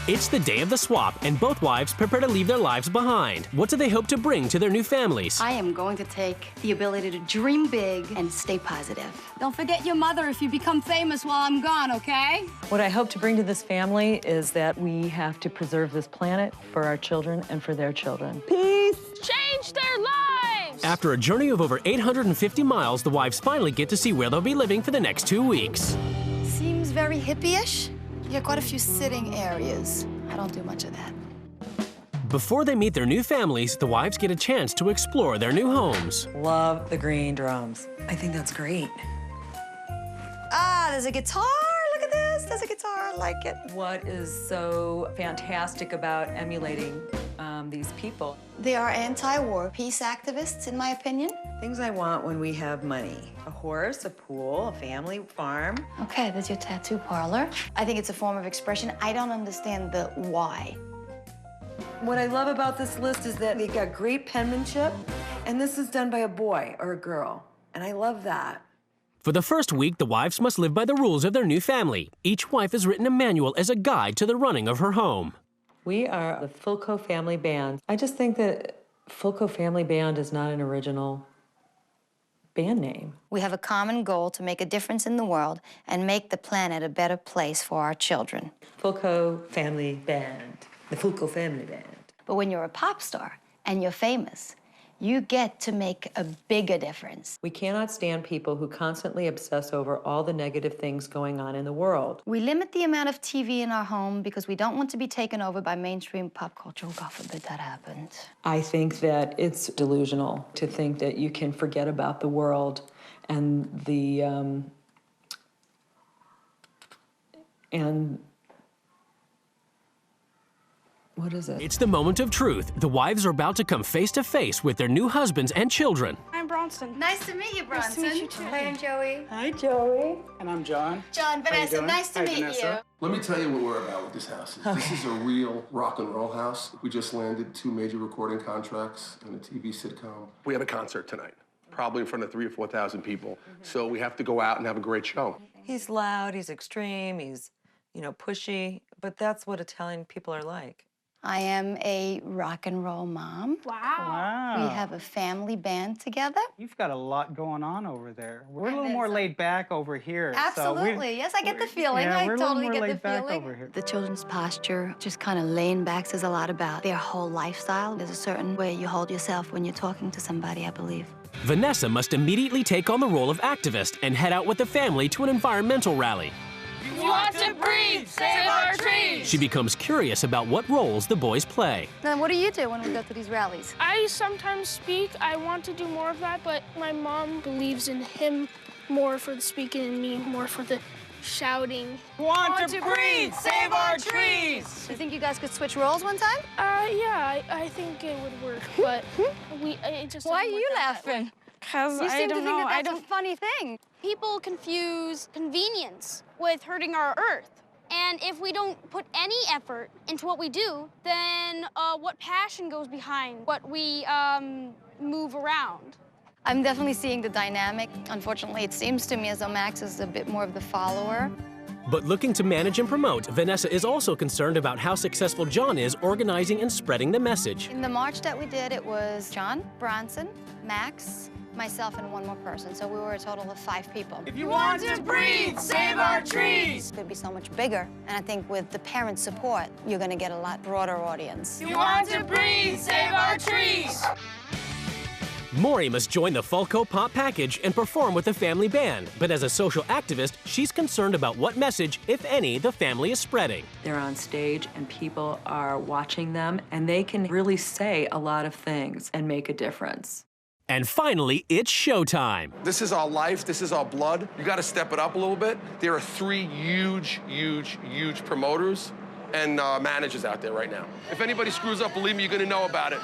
It's the day of the swap, and both wives prepare to leave their lives behind. What do they hope to bring to their new families? I am going to take the ability to dream big and stay positive. Don't forget your mother if you become famous while I'm gone, okay? What I hope to bring to this family is that we have to preserve this planet for our children and for their children. Peace! Change their lives! After a journey of over 850 miles, the wives finally get to see where they'll be living for the next 2 weeks. Seems very hippie-ish. You got quite a few sitting areas. I don't do much of that. Before they meet their new families, the wives get a chance to explore their new homes. Love the green drums. I think that's great. Ah, there's a guitar. Look at this. There's a guitar. I like it. What is so fantastic about emulating these people? They are anti-war peace activists, in my opinion. Things I want when we have money. A horse, a pool, a family farm. Okay, there's your tattoo parlor. I think it's a form of expression. I don't understand the why. What I love about this list is that they got great penmanship, and this is done by a boy or a girl, and I love that. For the first week, the wives must live by the rules of their new family. Each wife has written a manual as a guide to the running of her home. We are the Fulco Family Band. I just think that Fulco Family Band is not an original band name. We have a common goal to make a difference in the world and make the planet a better place for our children. Fulco Family Band. The Fulco Family Band. But when you're a pop star and you're famous, you get to make a bigger difference. We cannot stand people who constantly obsess over all the negative things going on in the world. We limit the amount of TV in our home because we don't want to be taken over by mainstream pop culture. Oh, God forbid that happens. I think that it's delusional to think that you can forget about the world and what is it? It's the moment of truth. The wives are about to come face to face with their new husbands and children. I'm Bronson. Nice to meet you, Bronson. Nice to meet you, too. Hi, I'm Joey. Hi, Joey. And I'm John. John, Vanessa, doing? nice to Hi, meet Vanessa. you. Let me tell you what we're about with this house. This is a real rock and roll house. We just landed 2 major recording contracts and a TV sitcom. We have a concert tonight, probably in front of 3,000 or 4,000 people. So we have to go out and have a great show. He's loud, he's extreme, he's, pushy, but that's what Italian people are like. I am a rock and roll mom. Wow. We have a family band together. You've got a lot going on over there. We're a And little then more some. laid back over here. Absolutely. Yes, I get the feeling. Yeah, I we're totally a little more get the laid back feeling. over here. The children's posture, just kind of laying back, says a lot about their whole lifestyle. There's a certain way you hold yourself when you're talking to somebody, I believe. Vanessa must immediately take on the role of activist and head out with the family to an environmental rally. We want to breathe! Save our trees! She becomes curious about what roles the boys play. Then what do you do when we go to these rallies? I sometimes speak. I want to do more of that, but my mom believes in him more for the speaking and me more for the shouting. Want to breathe! Save our trees! Do you think you guys could switch roles one time? Yeah, I think it would work, but it just Why are doesn't you work out that way. laughing? Because You I seem to don't think know. that I that's don't. a funny thing. People confuse convenience with hurting our earth. And if we don't put any effort into what we do, then what passion goes behind what we move around? I'm definitely seeing the dynamic. Unfortunately, it seems to me as though Max is a bit more of the follower. But looking to manage and promote, Vanessa is also concerned about how successful John is organizing and spreading the message. In the march that we did, it was John, Bronson, Max, myself, and one more person. So we were a total of 5 people. If you want to breathe, save our trees! It could be so much bigger. And I think with the parent support, you're going to get a lot broader audience. You want to breathe! Save our trees! Maury must join the Fulco Pop package and perform with the family band. But as a social activist, she's concerned about what message, if any, the family is spreading. They're on stage and people are watching them, and they can really say a lot of things and make a difference. And finally, it's showtime. This is our life. This is our blood. You got to step it up a little bit. There are 3 huge promoters and managers out there right now. If anybody screws up, believe me, you're going to know about it.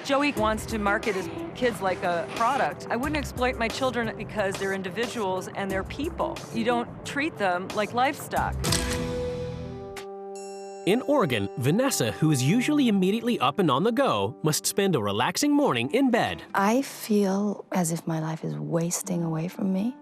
Joey wants to market his kids like a product. I wouldn't exploit my children because they're individuals and they're people. You don't treat them like livestock. In Oregon, Vanessa, who is usually immediately up and on the go, must spend a relaxing morning in bed. I feel as if my life is wasting away from me.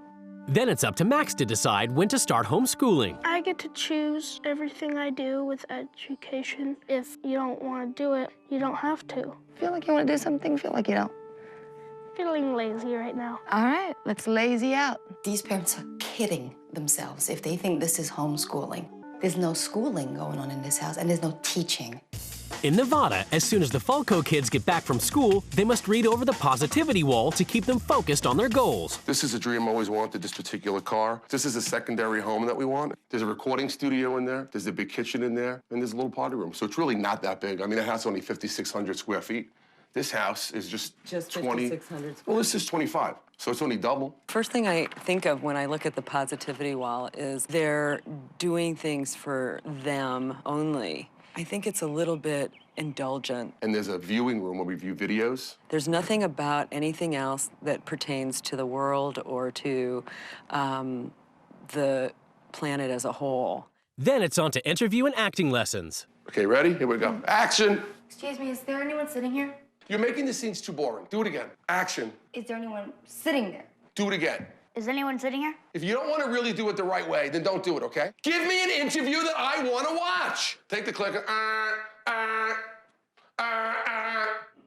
Then it's up to Max to decide when to start homeschooling. I get to choose everything I do with education. If you don't want to do it, you don't have to. Feel like you want to do something, feel like you don't. Feeling lazy right now. All right, let's lazy out. These parents are kidding themselves if they think this is homeschooling. There's no schooling going on in this house, and there's no teaching. In Nevada, as soon as the Falco kids get back from school, they must read over the positivity wall to keep them focused on their goals. This is a dream I always wanted, this particular car. This is a secondary home that we want. There's a recording studio in there, there's a big kitchen in there, and there's a little party room. So it's really not that big. I mean, the house is only 5,600 square feet. This house is just 20. 5,600 square. Well, this is 25, so it's only double. First thing I think of when I look at the positivity wall is they're doing things for them only. I think it's a little bit indulgent. And there's a viewing room where we view videos. There's nothing about anything else that pertains to the world or to the planet as a whole. Then it's on to interview and acting lessons. Okay, ready? Here we go. Action! Excuse me, is there anyone sitting here? You're making the scenes too boring. Do it again. Action. Is there anyone sitting there? Do it again. Is anyone sitting here? If you don't want to really do it the right way, then don't do it, okay? Give me an interview that I want to watch. Take the clicker.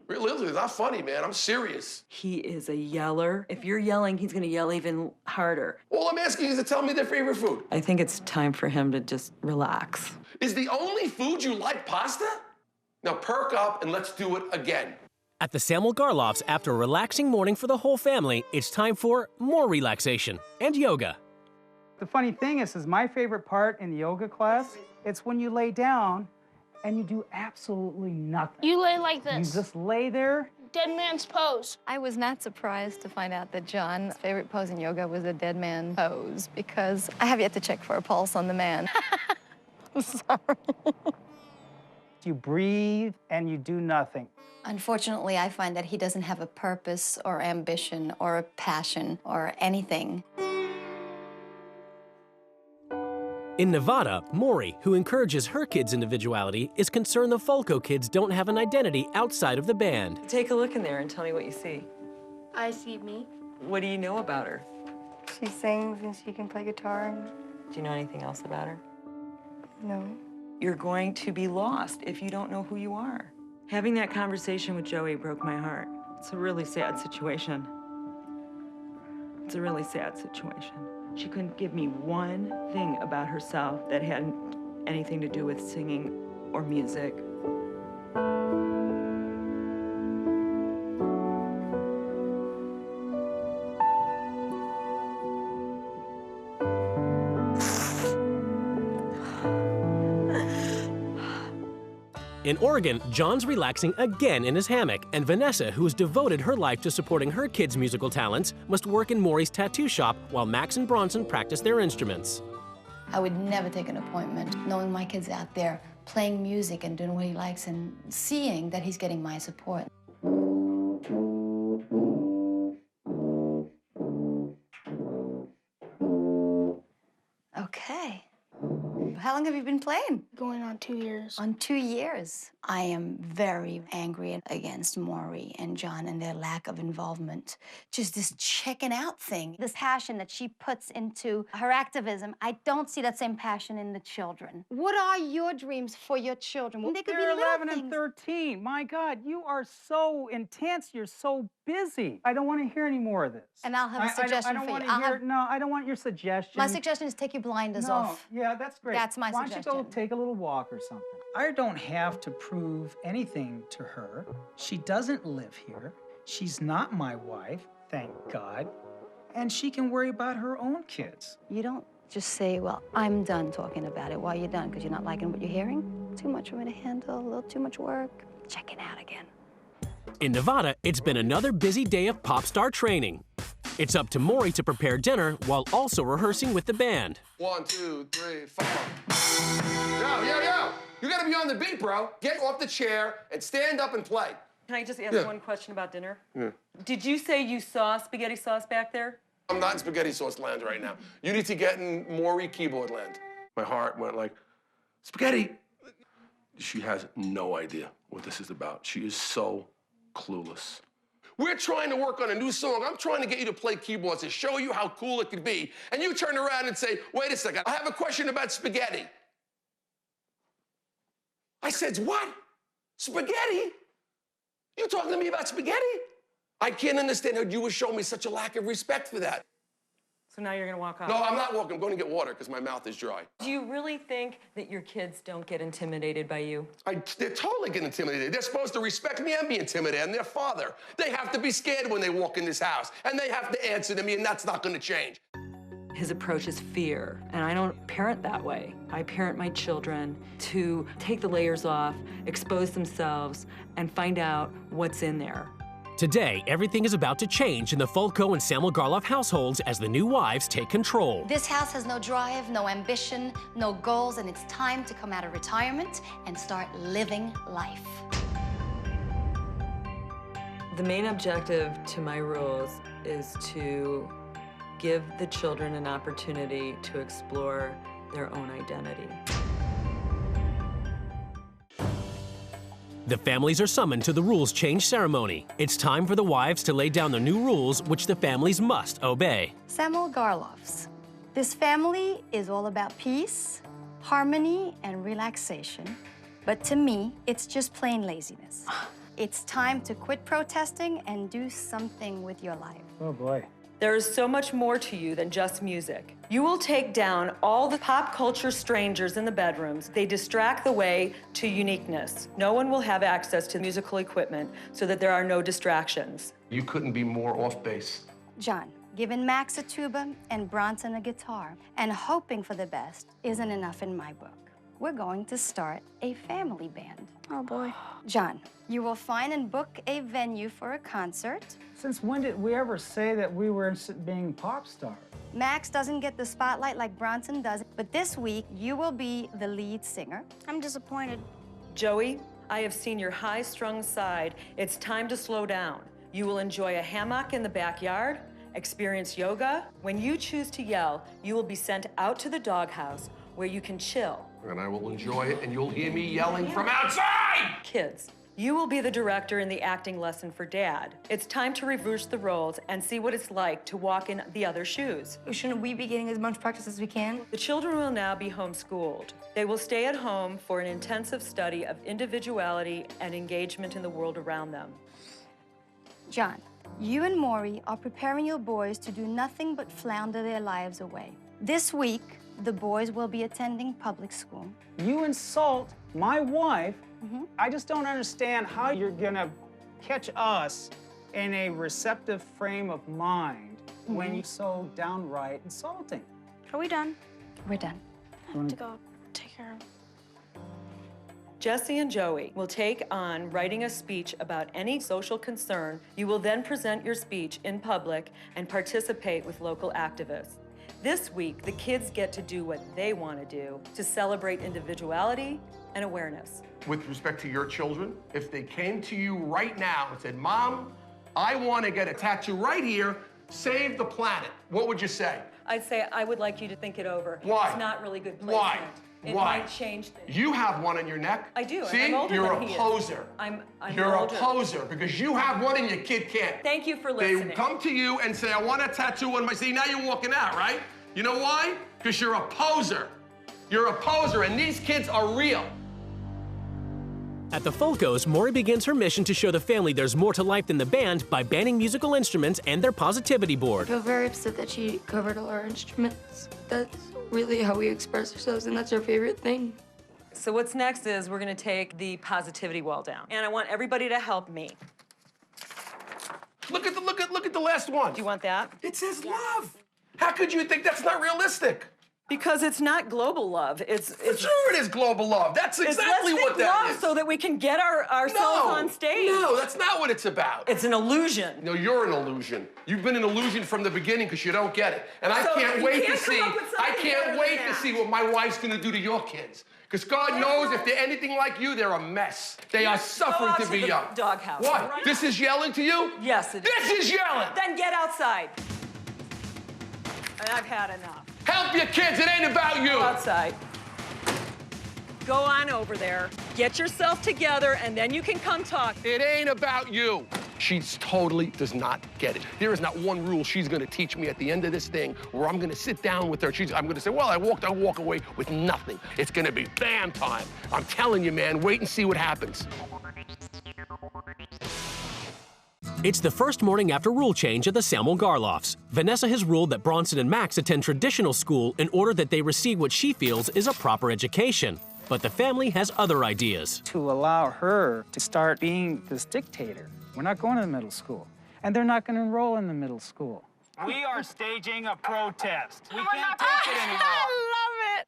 Really, it's not funny, man. I'm serious. He is a yeller. If you're yelling, he's gonna yell even harder. All I'm asking is to tell me their favorite food. I think it's time for him to just relax. Is the only food you like pasta? Now perk up and let's do it again. At the Samuel Garloffs, after a relaxing morning for the whole family, it's time for more relaxation and yoga. The funny thing is my favorite part in the yoga class, it's when you lay down and you do absolutely nothing. You lay like this. You just lay there. Dead man's pose. I was not surprised to find out that John's favorite pose in yoga was a dead man pose, because I have yet to check for a pulse on the man. I'm sorry. You breathe and you do nothing. Unfortunately, I find that he doesn't have a purpose or ambition or a passion or anything. In Nevada, Maury, who encourages her kids' individuality, is concerned the Falco kids don't have an identity outside of the band. Take a look in there and tell me what you see. I see me. What do you know about her? She sings and she can play guitar. Do you know anything else about her? No. You're going to be lost if you don't know who you are. Having that conversation with Joey broke my heart. It's a really sad situation. It's a really sad situation. She couldn't give me one thing about herself that had anything to do with singing or music. In Oregon, John's relaxing again in his hammock, and Vanessa, who has devoted her life to supporting her kids' musical talents, must work in Maury's tattoo shop while Max and Bronson practice their instruments. I would never take an appointment knowing my kid's out there playing music and doing what he likes and seeing that he's getting my support. Okay. How long have you been playing? Going on 2 years. On 2 years. I am very angry against Maury and John and their lack of involvement. Just this checking out thing. This passion that she puts into her activism, I don't see that same passion in the children. What are your dreams for your children? They could They're be 11 things. and 13. My God, you are so intense. You're so busy. I don't want to hear any more of this. And I'll have a suggestion I don't for want you. to hear. No, I don't want your suggestion. My suggestion is take your blinders off. Yeah, that's great. That's my Why don't you go suggestion. take a little walk or something? I don't have to prove anything to her. She doesn't live here. She's not my wife, thank God. And she can worry about her own kids. You don't just say, well, I'm done talking about it. Why are you done? Because you're not liking what you're hearing? Too much for me to handle, a little too much work. Check it out again. In Nevada, it's been another busy day of pop star training. It's up to Maury to prepare dinner while also rehearsing with the band. 1, 2, 3, 4. Yo! You gotta be on the beat, bro. Get off the chair and stand up and play. Can I just ask one question about dinner? Yeah. Did you say you saw spaghetti sauce back there? I'm not in spaghetti sauce land right now. You need to get in Maury keyboard land. My heart went like, spaghetti. She has no idea what this is about. She is so clueless. We're trying to work on a new song. I'm trying to get you to play keyboards to show you how cool it could be. And you turn around and say, wait a second, I have a question about spaghetti. I said, what? Spaghetti? You talking to me about spaghetti? I can't understand how you would show me such a lack of respect for that. So now you're gonna walk off? No, I'm not walking. I'm going to get water because my mouth is dry. Do you really think that your kids don't get intimidated by you? They're totally getting intimidated. They're supposed to respect me and be intimidated. I'm their father. They have to be scared when they walk in this house. And they have to answer to me, and that's not going to change. His approach is fear, and I don't parent that way. I parent my children to take the layers off, expose themselves, and find out what's in there. Today, everything is about to change in the Fulco and Samuel Garloff households as the new wives take control. This house has no drive, no ambition, no goals, and it's time to come out of retirement and start living life. The main objective to my rules is to give the children an opportunity to explore their own identity. The families are summoned to the rules change ceremony. It's time for the wives to lay down the new rules which the families must obey. Samuel Garloff's. This family is all about peace, harmony, and relaxation. But to me, it's just plain laziness. It's time to quit protesting and do something with your life. Oh boy. There is so much more to you than just music. You will take down all the pop culture strangers in the bedrooms. They distract the way to uniqueness. No one will have access to musical equipment so that there are no distractions. You couldn't be more off base. John, giving Max a tuba and Bronson a guitar and hoping for the best isn't enough in my book. We're going to start a family band. Oh, boy. John, you will find and book a venue for a concert. Since when did we ever say that we were being pop stars? Max doesn't get the spotlight like Bronson does, but this week you will be the lead singer. I'm disappointed. Joey, I have seen your high-strung side. It's time to slow down. You will enjoy a hammock in the backyard, experience yoga. When you choose to yell, you will be sent out to the doghouse where you can chill. And I will enjoy it, and you'll hear me yelling from outside! Kids, you will be the director in the acting lesson for Dad. It's time to reverse the roles and see what it's like to walk in the other shoes. Shouldn't we be getting as much practice as we can? The children will now be homeschooled. They will stay at home for an intensive study of individuality and engagement in the world around them. John, you and Maury are preparing your boys to do nothing but flounder their lives away. This week, the boys will be attending public school. You insult my wife. I just don't understand how you're gonna catch us in a receptive frame of mind when you're so downright insulting. Are we done? We're done. I have to go take care of him. Jesse and Joey will take on writing a speech about any social concern. You will then present your speech in public and participate with local activists. This week, the kids get to do what they want to do to celebrate individuality and awareness. With respect to your children, if they came to you right now and said, Mom, I want to get a tattoo right here, save the planet, what would you say? I'd say I would like you to think it over. Why? It's not really good placement. Why? It Why? might change things. You have one on your neck. I do. See, I'm older you're than a he is. poser. I'm You're older. a poser because you have one and your kid can't. Thank you for They listening. come to you and say, I want a tattoo on my... See, now you're walking out, right? You know why? Because you're a poser. You're a poser, and these kids are real. At the Fulcos, Maury begins her mission to show the family there's more to life than the band by banning musical instruments and their positivity I board. feel very upset that she covered all our instruments. That's really how we express ourselves, and that's our favorite thing. So what's next is we're gonna take the positivity wall down. And I want everybody to help me. Look at the last one. Do you want that? It says love. How could you think that's not realistic? Because it's not global love. It's Sure, it is global love. That's exactly let's what make that love is. so that we can get ourselves on stage. No, that's not what it's about. It's an illusion. No, you're an illusion. You've been an illusion from the beginning because you don't get it. And I So can't you wait can't to come see. up with I something can't better wait than to that. see what my wife's gonna do to your kids. Because God knows if they're anything like you, they're a mess. They are suffering out to to be the young. doghouse. What? Right. This is yelling to you? Yes, it is. This is yelling. Then get outside. And I've had enough. Help your kids. It ain't about you. Outside. Go on over there. Get yourself together, and then you can come talk. It ain't about you. She totally does not get it. There is not one rule she's gonna teach me at the end of this thing where I'm gonna sit down with her. I'm gonna say, well, I walk away with nothing. It's gonna be bam time. I'm telling you, man, wait and see what happens. It's the first morning after rule change at the Samuel Garloffs. Vanessa has ruled that Bronson and Max attend traditional school in order that they receive what she feels is a proper education. But the family has other ideas. To allow her to start being this dictator. We're not going to the middle school. And they're not going to enroll in the middle school. We are staging a protest. We can't take it anymore. I love it.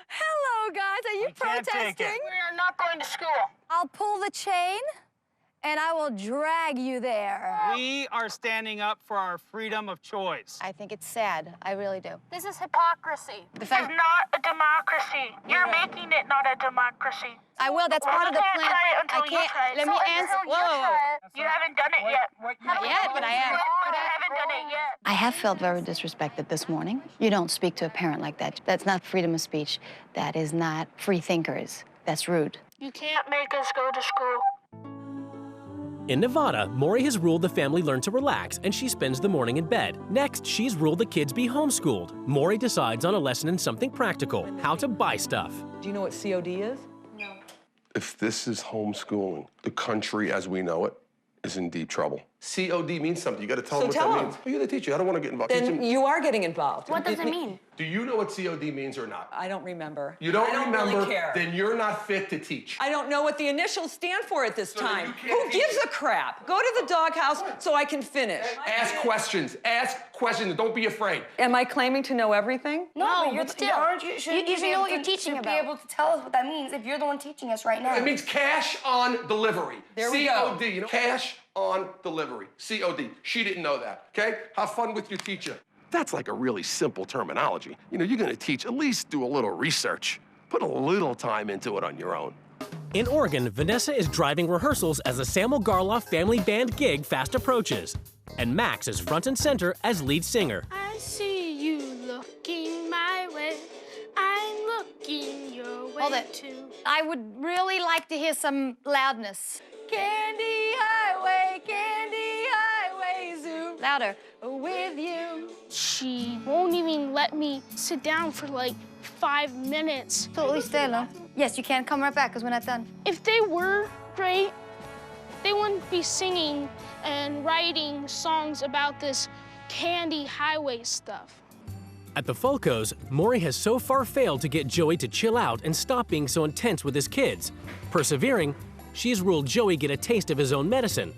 Hello, guys. Are you protesting? We are not going to school. I'll pull the chain, and I will drag you there. We are standing up for our freedom of choice. I think it's sad. I really do. This is hypocrisy. The This fact- is not a democracy. You're making it not a democracy. I will. That's part of the plan. Try it until I can't. You try it. Let me answer. Until you try it, you haven't done it yet. Not yet, but I am. But I haven't done it yet. I have felt very disrespected this morning. You don't speak to a parent like that. That's not freedom of speech. That is not free thinkers. That's rude. You can't make us go to school. In Nevada, Maury has ruled the family learn to relax, and she spends the morning in bed. Next, she's ruled the kids be homeschooled. Maury decides on a lesson in something practical, how to buy stuff. Do you know what COD is? If this is homeschooling, the country as we know it is in deep trouble. COD means something. You got to tell them what that means. Well, you're the teacher. I don't want to get involved. Then you are getting involved. What does it mean? Do you know what COD means or not? I don't remember. You don't I don't remember? Really care. Then you're not fit to teach. I don't know what the initials stand for at this So then time. you can't Who teach gives a crap? Go to the doghouse so I can finish. Ask questions. Ask questions. Don't be afraid. Am I claiming to know everything? No, but still, Aren't you shouldn't should be know able what you're to- teaching should about. be able to tell us what that means if you're the one teaching us right now. It means cash on delivery. There we go. COD. You know, cash on delivery. COD. She didn't know that. Okay? Have fun with your teacher. That's like a really simple terminology. You know, you're going to teach, at least do a little research. Put a little time into it on your own. In Oregon, Vanessa is driving rehearsals as the Samuel Garloff family band gig fast approaches. And Max is front and center as lead singer. I see you looking my way. I'm looking your way Hold it. too. I would really like to hear some loudness. Candy highway, zoom. Louder. With you. She won't even let me sit down for like 5 minutes. Totally still, huh? Yes, you can come right back because we're not done. If they were great, they wouldn't be singing and writing songs about this candy highway stuff. At the Folcos, Maury has so far failed to get Joey to chill out and stop being so intense with his kids. Persevering, she's ruled Joey get a taste of his own medicine.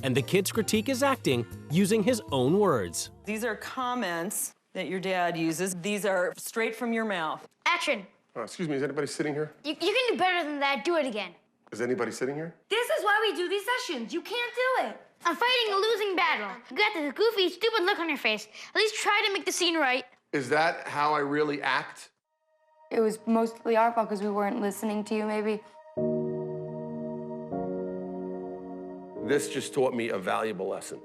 And the kids critique his acting using his own words. These are comments that your dad uses. These are straight from your mouth. Action. Excuse me, is anybody sitting here? You can do better than that. Do it again. Is anybody sitting here? This is why we do these sessions. You can't do it. I'm fighting a losing battle. You got this goofy, stupid look on your face. At least try to make the scene right. Is that how I really act? It was mostly our fault because we weren't listening to you, maybe. This just taught me a valuable lesson.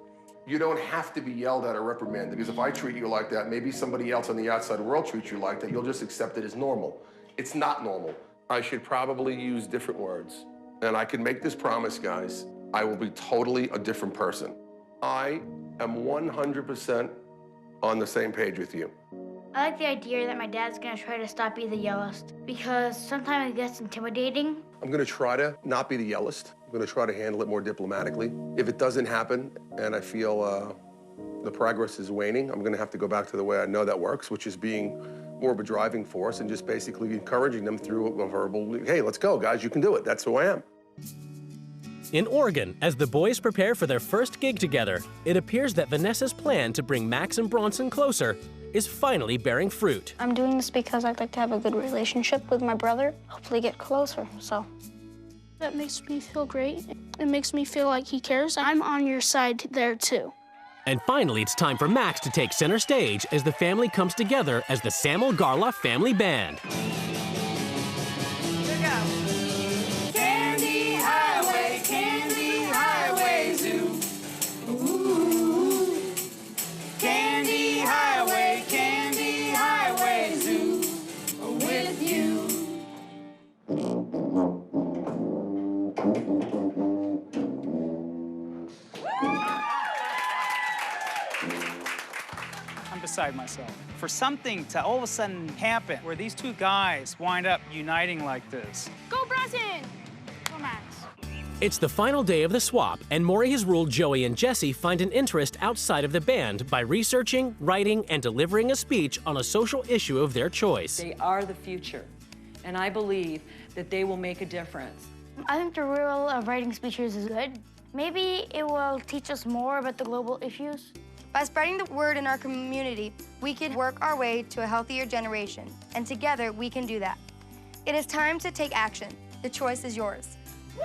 You don't have to be yelled at or reprimanded, because if I treat you like that, maybe somebody else on the outside world treats you like that, you'll just accept it as normal. It's not normal. I should probably use different words. And I can make this promise, guys. I will be totally a different person. I am 100% on the same page with you. I like the idea that my dad's gonna try to stop being the yellowest because sometimes it gets intimidating. I'm gonna try to not be the yellest. I'm gonna try to handle it more diplomatically. If it doesn't happen and I feel the progress is waning, I'm gonna have to go back to the way I know that works, which is being more of a driving force and just basically encouraging them through a verbal, hey, let's go, guys, you can do it. That's who I am. In Oregon, as the boys prepare for their first gig together, it appears that Vanessa's plan to bring Max and Bronson closer is finally bearing fruit. I'm doing this because I'd like to have a good relationship with my brother, hopefully get closer, so. That makes me feel great. It makes me feel like he cares. I'm on your side there too. And finally, it's time for Max to take center stage as the family comes together as the Samuel Garloff Family Band. Zoo. Ooh. Candy Highway Zoo. With you. beside myself. For something to all of a sudden happen where these two guys wind up uniting like this. Go Bronson! Go Max. It's the final day of the swap, and Maury has ruled Joey and Jesse find an interest outside of the band by researching, writing, and delivering a speech on a social issue of their choice. They are the future, and I believe that they will make a difference. I think the rule of writing speeches is good. Maybe it will teach us more about the global issues. By spreading the word in our community, we can work our way to a healthier generation, and together we can do that. It is time to take action. The choice is yours. I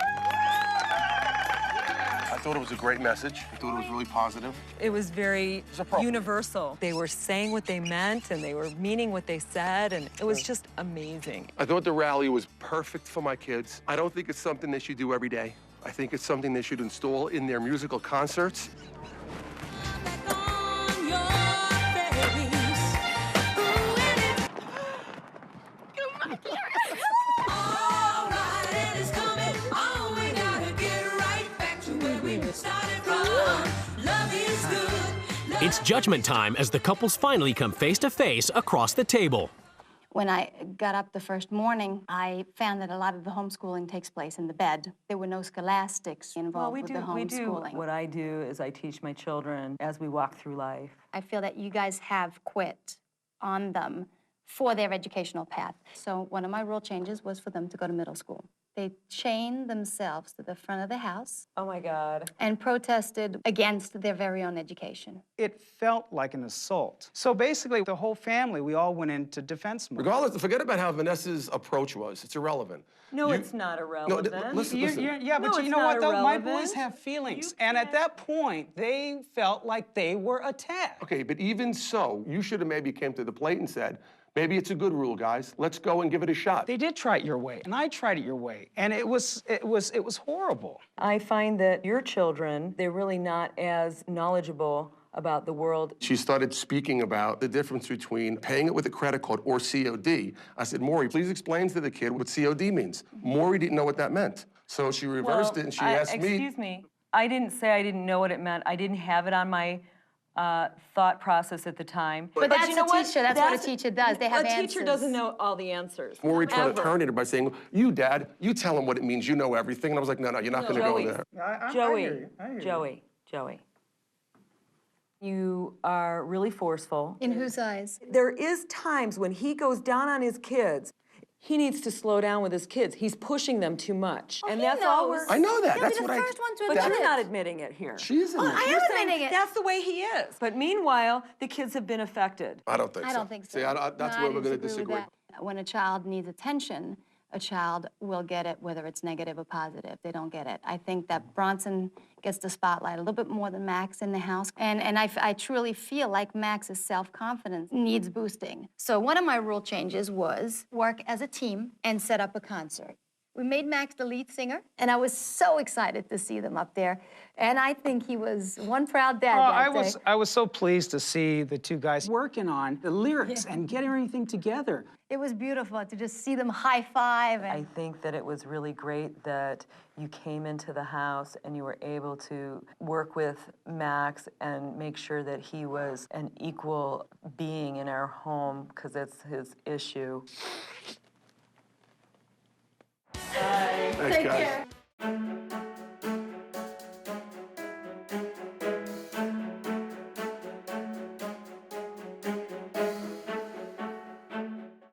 thought it was a great message. I thought it was really positive. It was very universal. They were saying what they meant, and they were meaning what they said, and it was just amazing. I thought the rally was perfect for my kids. I don't think it's something they should do every day. I think it's something they should install in their musical concerts. It's judgment time as the couples finally come face to face across the table. When I got up the first morning, I found that a lot of the homeschooling takes place in the bed. There were no scholastics involved with the homeschooling. What I do is I teach my children as we walk through life. I feel that you guys have quit on them for their educational path. So one of my rule changes was for them to go to middle school. They chained themselves to the front of the house. Oh my God. And protested against their very own education. It felt like an assault. So basically, the whole family, we all went into defense mode. Regardless, forget about how Vanessa's approach was. It's irrelevant. No, it's not irrelevant. No, listen. Yeah, but No, you it's know not what, though? My irrelevant. boys have feelings. And at that point, they felt like they were attacked. Okay, but even so, you should have maybe came to the plate and said, maybe it's a good rule, guys. Let's go and give it a shot. They did try it your way, and I tried it your way, and it was horrible. I find that your children, they're really not as knowledgeable about the world. She started speaking about the difference between paying it with a credit card or COD. I said, Maury, please explain to the kid what COD means. Maury didn't know what that meant. So she reversed it and she asked me. Excuse me. I didn't say I didn't know what it meant. I didn't have it on my thought process at the time. But that's you know a teacher. That's what a teacher does. They have answers. A teacher doesn't know all the answers. Maury tried to turn it by saying, you, Dad, you tell him what it means. You know everything. And I was like, no, you're not going to go there. Joey. You are really forceful. In whose eyes? There is times when he goes down on his kids. He needs to slow down with his kids. He's pushing them too much. Oh, and that's all we're... I know that. He'll That's be what the first one to But admit you're it. not admitting it here. She's in it. I am admitting it. That's the way he is. But meanwhile, the kids have been affected. I don't think so. I don't think so. See, that's No, where I we're going to disagree with disagree. that. When a child needs attention, a child will get it, whether it's negative or positive. They don't get it. I think that Bronson gets the spotlight a little bit more than Max in the house. And I truly feel like Max's self-confidence needs boosting. So one of my rule changes was work as a team and set up a concert. We made Max the lead singer, and I was so excited to see them up there. And I think he was one proud dad that day. I was so pleased to see the two guys working on the lyrics and getting everything together. It was beautiful to just see them high-five. I think that it was really great that you came into the house and you were able to work with Max and make sure that he was an equal being in our home, because it's his issue. Thanks, guys. Care.